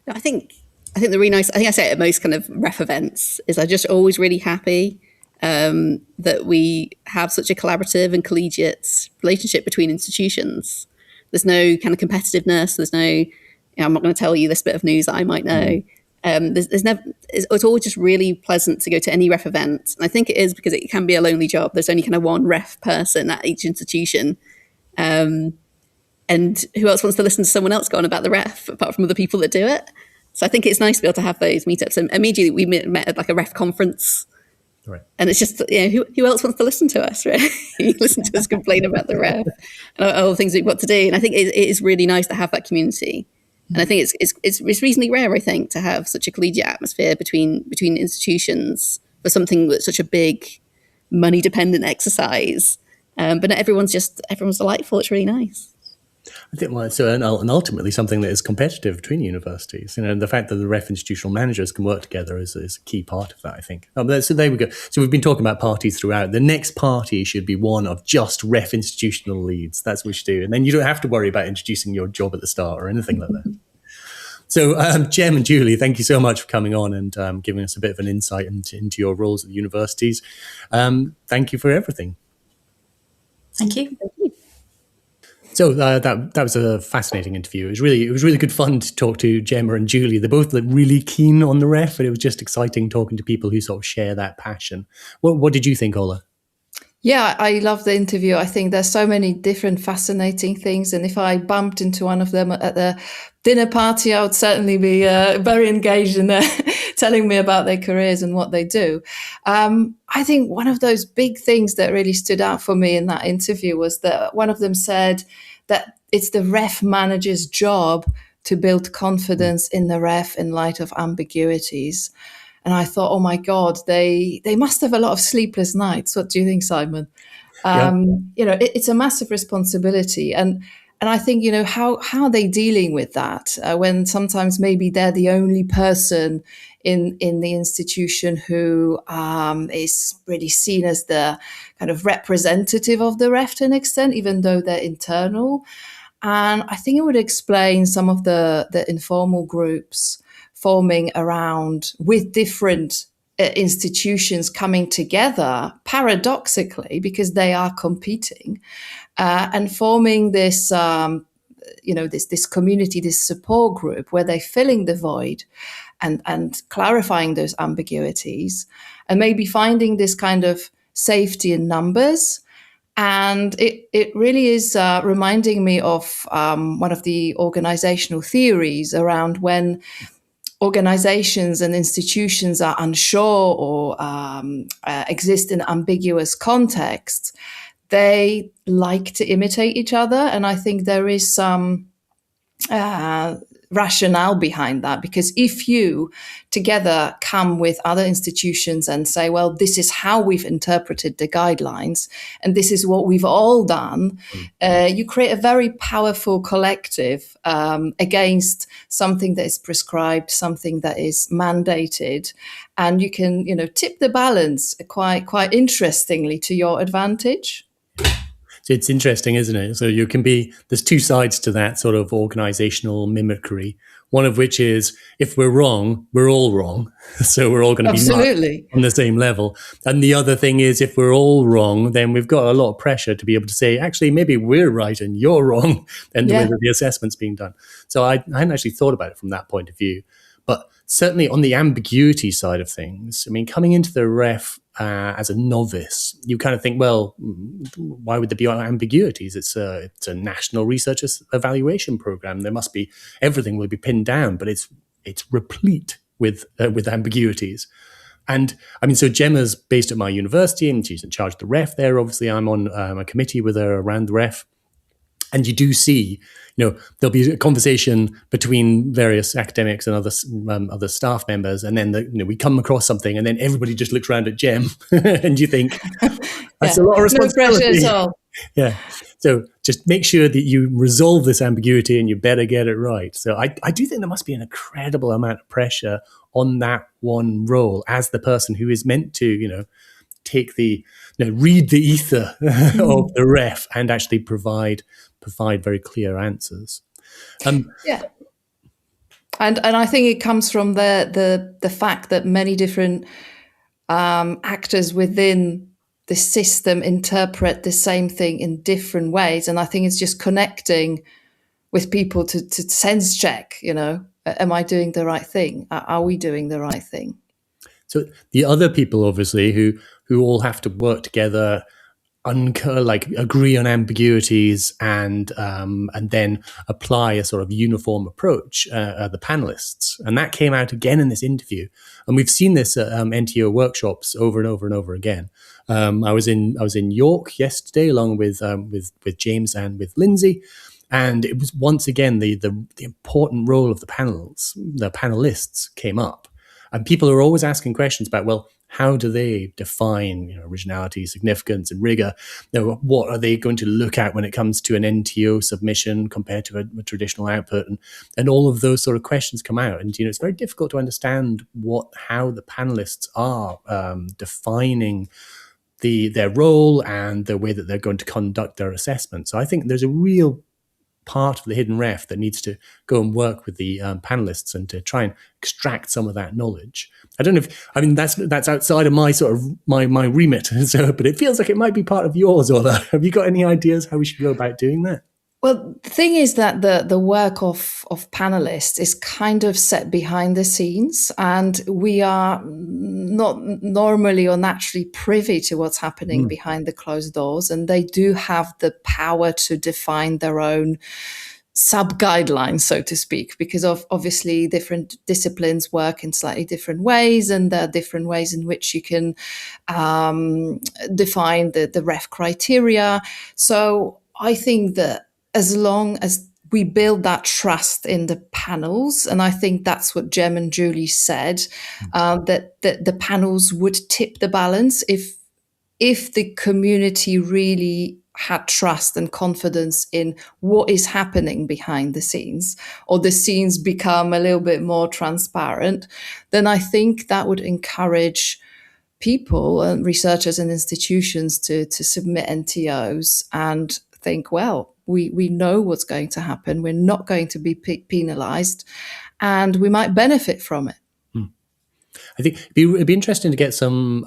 No, I think the really nice, I think I say it at most kind of ref events, is I'm just always really happy that we have such a collaborative and collegiate relationship between institutions. There's no kind of competitiveness. There's no, I'm not going to tell you this bit of news that I might know. There's never. It's always just really pleasant to go to any ref event, and I think it is because it can be a lonely job. There's only kind of one ref person at each institution, and who else wants to listen to someone else go on about the ref apart from other people that do it? So I think it's nice to be able to have those meetups. And immediately we met at like a ref conference. Right. And it's just, who else wants to listen to us, right? Listen to us complain about the ref and all the things we've got to do. And I think it is really nice to have that community. And I think it's reasonably rare, I think, to have such a collegiate atmosphere between institutions for something that's such a big money-dependent exercise. But not everyone's delightful. It's really nice. I think and ultimately something that is competitive between universities. The fact that the ref institutional managers can work together is a key part of that, I think. So there we go. So we've been talking about parties throughout. The next party should be one of just ref institutional leads. That's what we should do. And then you don't have to worry about introducing your job at the start or anything like that. So Gem and Julie, thank you so much for coming on and giving us a bit of an insight into your roles at the universities. Thank you for everything. Thank you. So that was a fascinating interview. It was really good fun to talk to Gemma and Julie. They're both really keen on the ref, but it was just exciting talking to people who sort of share that passion. What did you think, Ola? Yeah, I love the interview. I think there's so many different fascinating things. And if I bumped into one of them at the dinner party, I would certainly be very engaged in telling me about their careers and what they do. I think one of those big things that really stood out for me in that interview was that one of them said that it's the ref manager's job to build confidence in the ref in light of ambiguities. And I thought, oh my God, they must have a lot of sleepless nights. What do you think, Simon? It's a massive responsibility. And I think, how are they dealing with that when sometimes maybe they're the only person in the institution who is really seen as the kind of representative of the ref to an extent, even though they're internal. And I think it would explain some of the informal groups forming around with different institutions coming together, paradoxically, because they are competing and forming this, this community, this support group where they're filling the void and clarifying those ambiguities and maybe finding this kind of safety in numbers. And it really is reminding me of one of the organizational theories around when organizations and institutions are unsure or exist in ambiguous contexts, they like to imitate each other. And I think there is some rationale behind that, because if you together come with other institutions and say, well, this is how we've interpreted the guidelines and this is what we've all done, you create a very powerful collective against something that is prescribed, something that is mandated, and you can, tip the balance quite interestingly to your advantage. So it's interesting, isn't it? So there's two sides to that sort of organizational mimicry. One of which is, if we're wrong, we're all wrong. So we're all going to be absolutely on the same level. And the other thing is, if we're all wrong, then we've got a lot of pressure to be able to say, actually, maybe we're right and you're wrong, and the way that the assessment's being done. So I hadn't actually thought about it from that point of view. But certainly on the ambiguity side of things, I mean, coming into the ref as a novice, you kind of think, well, why would there be ambiguities? It's a national research evaluation program. There must be, everything will be pinned down, but it's replete with ambiguities. And I mean, so Gemma's based at my university and she's in charge of the ref there. Obviously, I'm on a committee with her around the ref. And you do see, there'll be a conversation between various academics and other staff members, and then we come across something, and then everybody just looks around at Gem, and you think that's a lot of responsibility. No pressure at all. Yeah. So just make sure that you resolve this ambiguity, and you better get it right. So I do think there must be an incredible amount of pressure on that one role as the person who is meant to, take read the ether of the ref and actually provide very clear answers. And I think it comes from the fact that many different actors within the system interpret the same thing in different ways. And I think it's just connecting with people to sense check, am I doing the right thing? Are we doing the right thing? So the other people, obviously, who all have to work together, agree on ambiguities, and then apply a sort of uniform approach, are the panelists. And that came out again in this interview. And we've seen this at NTO workshops over and over and over again. I was in York yesterday, along with James and with Lindsay. And it was once again the important role of the panelists came up. And people are always asking questions about, well, how do they define originality, significance, and rigor? What are they going to look at when it comes to an NTO submission compared to a traditional output? And all of those sort of questions come out. And it's very difficult to understand how the panelists are defining their role and the way that they're going to conduct their assessment. So I think there's a real part of the hidden ref that needs to go and work with the panelists and to try and extract some of that knowledge. I don't know that's outside of my sort of my remit, but it feels like it might be part of yours, Ola. Have you got any ideas how we should go about doing that? Well, the thing is that the work of panelists is kind of set behind the scenes, and we are not normally or naturally privy to what's happening behind the closed doors, and they do have the power to define their own sub-guidelines, so to speak, because of obviously different disciplines work in slightly different ways, and there are different ways in which you can define the ref criteria. So I think that as long as we build that trust in the panels, and I think that's what Gemma and Julie said, that the panels would tip the balance if the community really had trust and confidence in what is happening behind the scenes, or the scenes become a little bit more transparent, then I think that would encourage people and researchers and institutions to submit NTOs and think, well, we know what's going to happen. We're not going to be penalized, and we might benefit from it. I think it'd be interesting to get some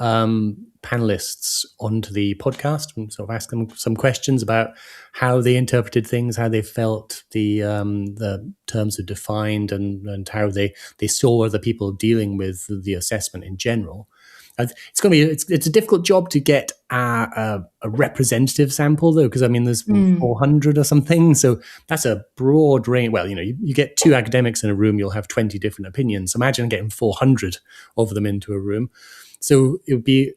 panelists onto the podcast and sort of ask them some questions about how they interpreted things, how they felt the terms are defined, and how they saw other people dealing with the assessment in general. It's going to be it's a difficult job to get a representative sample, though, because there's 400 or something, so that's a broad range. Well, you get two academics in a room, you'll have 20 different opinions. Imagine getting 400 of them into a room. So it would be,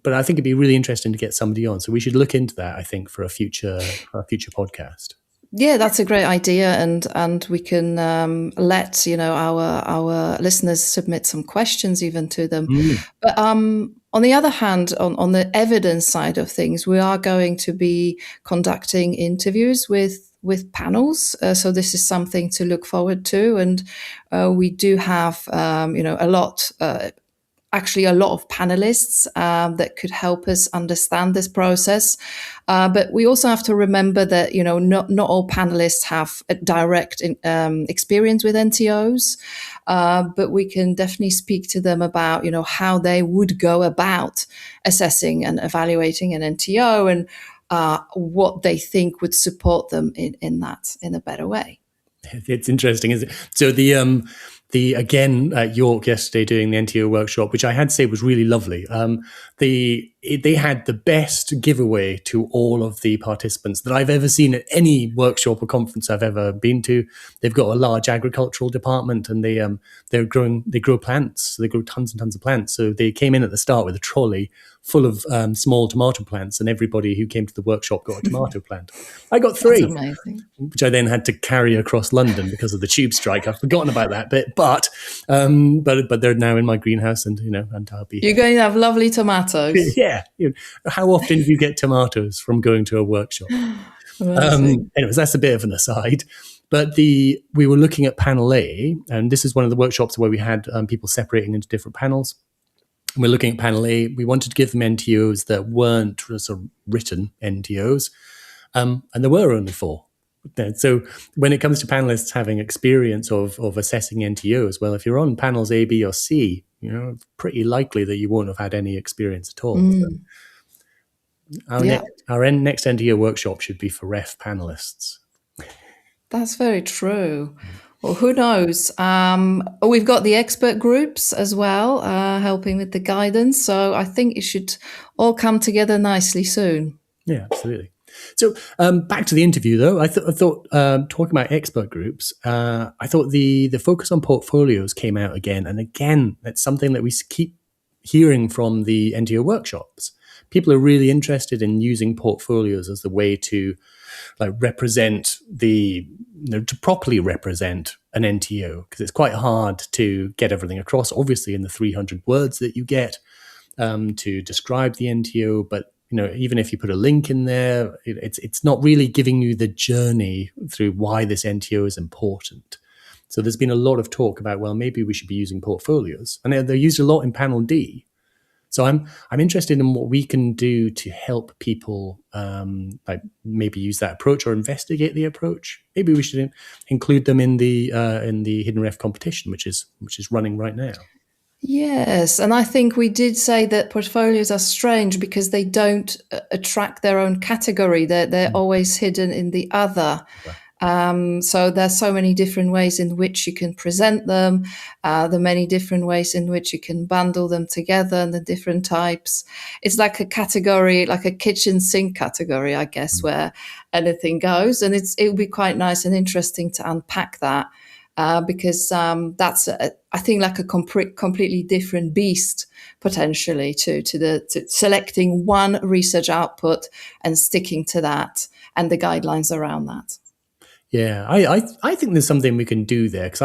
but I think it'd be really interesting to get somebody on. So we should look into that, I think, for a future podcast. Yeah, that's a great idea, and we can let our listeners submit some questions even to them. But on the other hand, on the evidence side of things, we are going to be conducting interviews with panels. So this is something to look forward to, and we do have a lot of panelists that could help us understand this process. But we also have to remember that, not all panelists have a direct experience with NTOs, but we can definitely speak to them about, how they would go about assessing and evaluating an NTO, and what they think would support them in that in a better way. It's interesting, isn't it? So again at York yesterday doing the NTO workshop, which I had to say was really lovely. They had the best giveaway to all of the participants that I've ever seen at any workshop or conference I've ever been to. They've got a large agricultural department, and they grow plants. They grow tons and tons of plants. So they came in at the start with a trolley full of small tomato plants, and everybody who came to the workshop got a tomato plant. I got 3, That's amazing. Which I then had to carry across London because of the tube strike. I've forgotten about that bit, but they're now in my greenhouse, and and I'll be. You're going to have lovely tomatoes. Yeah. How often do you get tomatoes from going to a workshop? Anyways, that's a bit of an aside. But we were looking at panel A, and this is one of the workshops where we had people separating into different panels. And we're looking at panel A. We wanted to give them NTOs that weren't sort of written NTOs, and there were only 4. So when it comes to panelists having experience of assessing NTOs, well, if you're on panels A, B, or C, it's pretty likely that you won't have had any experience at all. So Yeah. our next end of year workshop should be for ref panelists. That's very true. Well, who knows? We've got the expert groups as well, helping with the guidance. So I think it should all come together nicely soon. Yeah, absolutely. So back to the interview, though. I thought talking about expert groups, I thought the focus on portfolios came out again and again. That's something that we keep hearing from the NTO workshops. People are really interested in using portfolios as the way to represent to properly represent an NTO, because it's quite hard to get everything across, obviously in the 300 words that you get to describe the NTO. But even if you put a link in there, it's not really giving you the journey through why this NTO is important. So there's been a lot of talk about, well, maybe we should be using portfolios, and they're used a lot in panel D. So I'm interested in what we can do to help people maybe use that approach or investigate the approach. Maybe we should include them in the Hidden Ref competition, which is running right now. Yes, and I think we did say that portfolios are strange because they don't attract their own category. They're always hidden in the other. So there's so many different ways in which you can present them, the many different ways in which you can bundle them together, and the different types. It's like a category, like a kitchen sink category, I guess, where anything goes. And it would be quite nice and interesting to unpack that. Because that's, I think, like a completely different beast potentially to selecting one research output and sticking to that and the guidelines around that. Yeah, I think there's something we can do there, because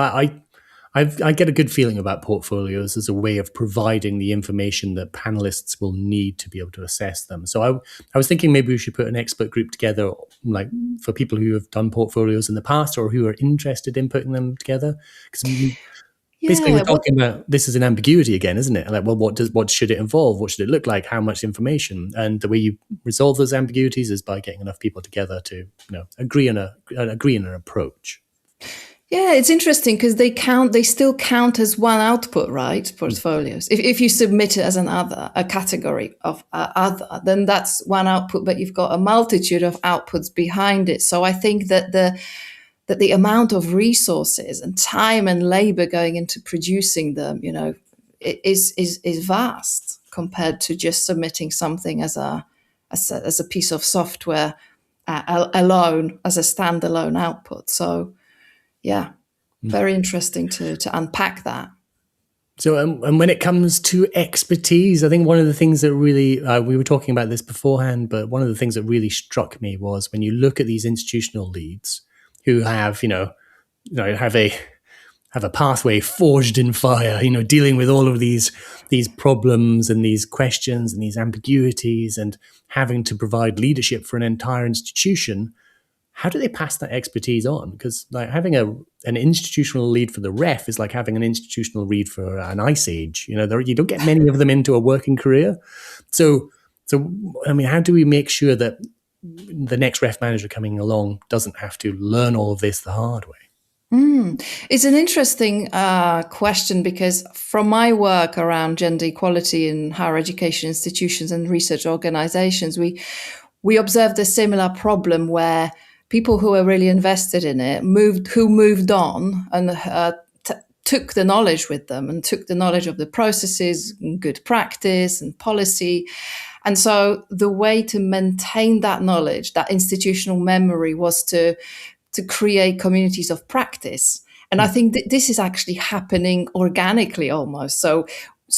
I get a good feeling about portfolios as a way of providing the information that panelists will need to be able to assess them. So I was thinking maybe we should put an expert group together, like for people who have done portfolios in the past or who are interested in putting them together. Because basically we're talking about this is an ambiguity again, isn't it? Like, well, what should it involve? What should it look like? How much information? And the way you resolve those ambiguities is by getting enough people together to agree on an approach. Yeah, it's interesting because they still count as one output, right? Portfolios. If you submit it as a category of other, then that's one output, but you've got a multitude of outputs behind it. So I think that the amount of resources and time and labor going into producing them, is vast compared to just submitting something as a piece of software alone, as a standalone output. So, yeah, very interesting to unpack that. So, and when it comes to expertise, I think one of the things that really, we were talking about this beforehand, but one of the things that really struck me was when you look at these institutional leads who have, have a pathway forged in fire, dealing with all of these problems and these questions and these ambiguities and having to provide leadership for an entire institution. How do they pass that expertise on? Because having an institutional lead for the ref is like having an institutional lead for an ice age. You don't get many of them into a working career. So I mean, how do we make sure that the next ref manager coming along doesn't have to learn all of this the hard way? It's an interesting question, because from my work around gender equality in higher education institutions and research organizations, we observed a similar problem where people who were really invested in it moved on and took the knowledge with them and took the knowledge of the processes and good practice and policy. And so the way to maintain that knowledge, that institutional memory, was to create communities of practice. And I think that this is actually happening organically almost. So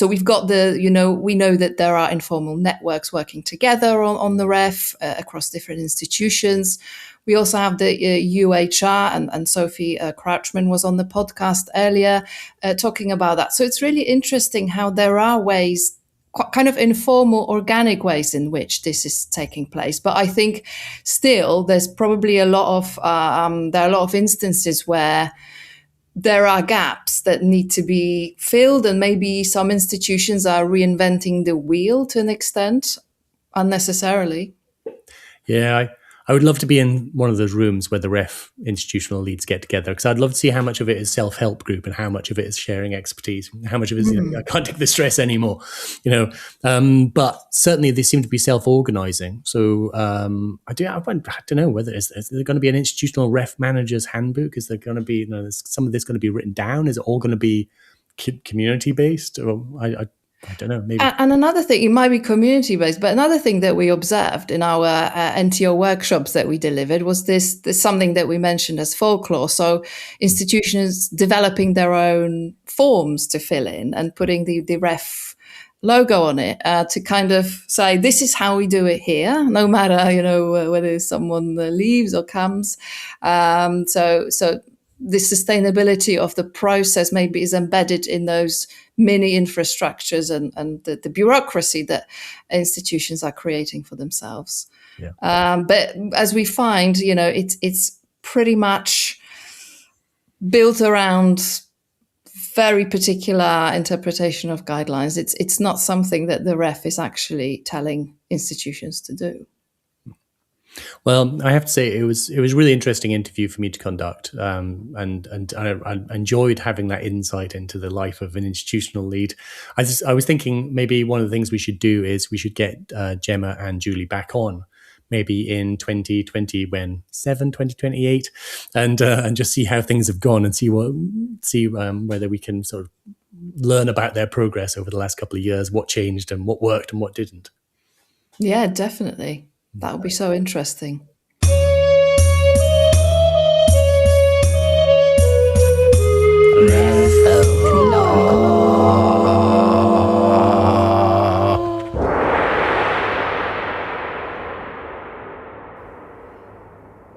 we've got we know that there are informal networks working together on the ref across different institutions. We also have the UHR, and Sophie Crouchman was on the podcast earlier talking about that. So it's really interesting how there are ways, kind of informal, organic ways in which this is taking place. But I think still there's probably there are a lot of instances where there are gaps that need to be filled, and maybe some institutions are reinventing the wheel to an extent unnecessarily. Yeah, I would love to be in one of those rooms where the ref institutional leads get together, because I'd love to see how much of it is self-help group and how much of it is sharing expertise, and how much of it is, I can't take the stress anymore, but certainly they seem to be self-organizing. So I don't know whether is there going to be an institutional ref manager's handbook? Is there going to be, is some of this going to be written down? Is it all going to be community-based? Or I don't know, maybe. And another thing, it might be community-based, but another thing that we observed in our NTO workshops that we delivered was this something that we mentioned as folklore. So institutions developing their own forms to fill in and putting the ref logo on it to kind of say, this is how we do it here, no matter, whether someone leaves or comes. So the sustainability of the process maybe is embedded in those mini infrastructures and the bureaucracy that institutions are creating for themselves. Yeah. But as we find, it's pretty much built around very particular interpretation of guidelines. It's not something that the ref is actually telling institutions to do. Well, I have to say it was a really interesting interview for me to conduct, and I enjoyed having that insight into the life of an institutional lead. I was thinking maybe one of the things we should do is we should get Gemma and Julie back on, maybe in 2028, and just see how things have gone and see whether we can sort of learn about their progress over the last couple of years, what changed and what worked and what didn't. Yeah, definitely. That would be so interesting.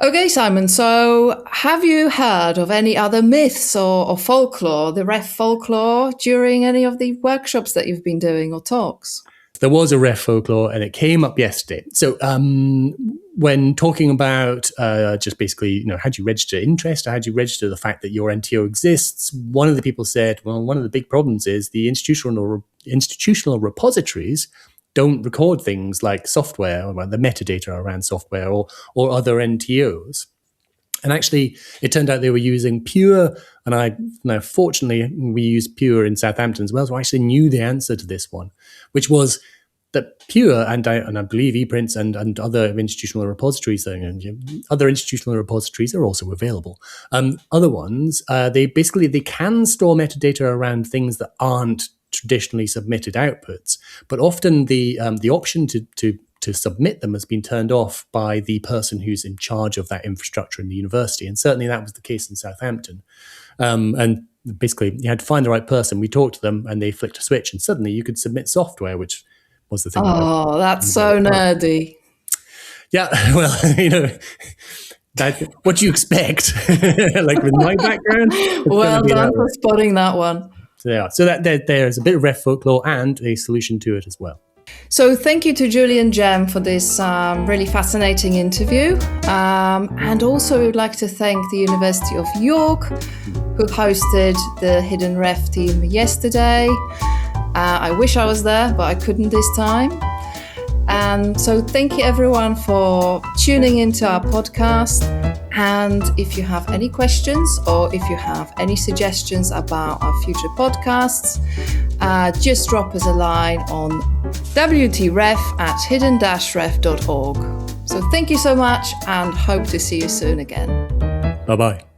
Okay, Simon, so have you heard of any other myths or folklore, the ref folklore, during any of the workshops that you've been doing or talks? There was a ref folklore and it came up yesterday. So when talking about just basically, how do you register interest? Or how do you register the fact that your NTO exists? One of the people said, well, one of the big problems is the institutional repositories don't record things like software, or the metadata around software or other NTOs. And actually, it turned out they were using Pure, and fortunately, we used Pure in Southampton as well, so I actually knew the answer to this one, which was that Pure, and I believe ePrints and other institutional repositories, other institutional repositories are also available. Other ones, they can store metadata around things that aren't traditionally submitted outputs, but often the option to submit them has been turned off by the person who's in charge of that infrastructure in the university. And certainly that was the case in Southampton. And basically you had to find the right person. We talked to them and they flicked a switch and suddenly you could submit software, which was the thing. Oh, that's so nerdy. Yeah, well, what do you expect? Like with my background? Well done for spotting that one. So that there's a bit of ref folklore and a solution to it as well. So thank you to Julie and Jem for this really fascinating interview. And also we would like to thank the University of York, who hosted the Hidden Ref team yesterday. I wish I was there, but I couldn't this time. And so thank you everyone for tuning into our podcast. And if you have any questions or if you have any suggestions about our future podcasts, just drop us a line on wtref@hidden-ref.org. So thank you so much and hope to see you soon again. Bye-bye.